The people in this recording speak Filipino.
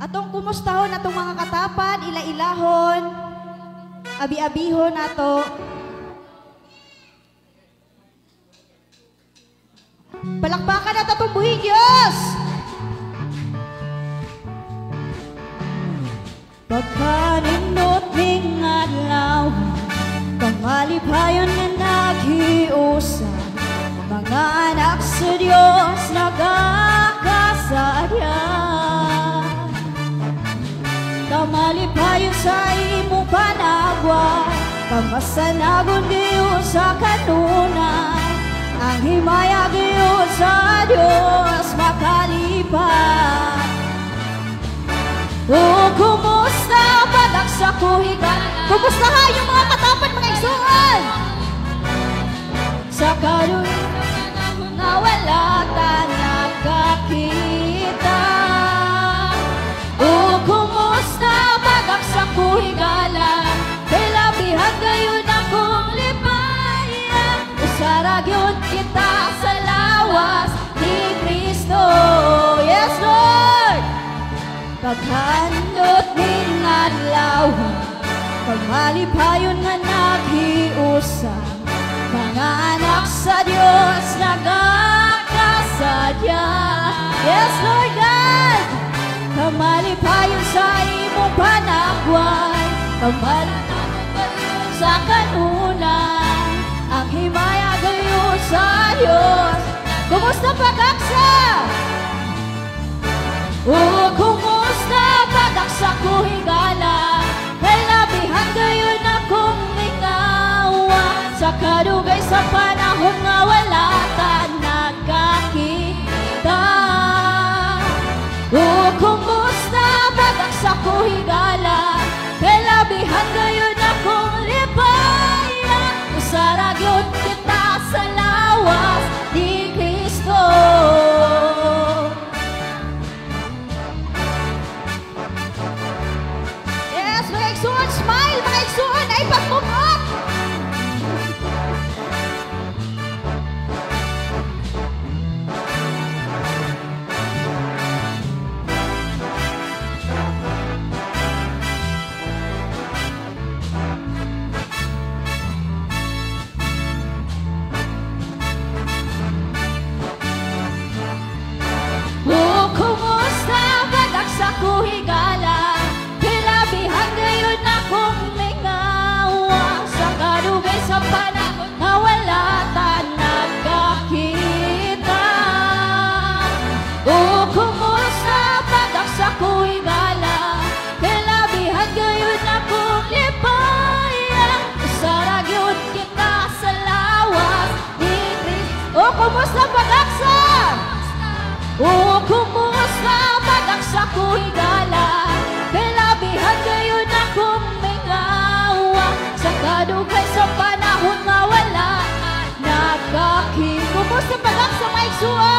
Atong kumustahon atong mga katapad, ila-ilahon, abi-abihon nato. Palakpakan nato atong buhing Diyos. Pagkanindot ning adlaw, kamalipayon nga naghiusa, mga anak sa Diyos nagkakasadya. Kamalipayon sa imong panagwa, kamasanagon Diyos sa kanunay, ang himaya Diyos sa Diyos makalipat. Oh, kumusta padagsa ko higan? Kumusta ha yung mga katapat mga igsuon? Sa karoon na wala ta nakakita. Oh, kumusta padagsa ko higalan? Kay labihan gayon akong lipayan. Usaragyon kita sa lawas ni Kristo. Yes, Lord! Paghandot ning adlaw, pagmalipayon nga naghiusa, mga anak sa Diyos nagkakasadya. Yes, Lord God! Kamalipayon sa imong panagwan, kamalipayon sa kanunay, ang himaya gayon sa Diyos. Kumusta pag-aksa? Oh, kumusta padagsa ko higala? Kay labihan gayon akong mingawa, sa kadugay sa panahon nga wala ta nagkakita. Oh, kumusta padagsa ko higala? Kay labihan gayon akong lipaya, usaragyon kita sa lawas ni Kristo. Smile, mga igsuon ay pagmumot. Oh, kumusta padagsa ko higala? Kilabihan gayon akong mingawa, sa kadugay sa panahon na wala ta nagkakita. Oh, kumusta padagsa ko higala? Kilabihan gayon akong lipaya, usaragyon kita sa lawas ni Kristo. Oh, kumusta padagsa? Oh, kumusta padagsa ko higala? Kilabihan gayon akong mingawa, sa kadugay sa panahon nga wala nagkakita. Kumusta padagsa mga igsuon?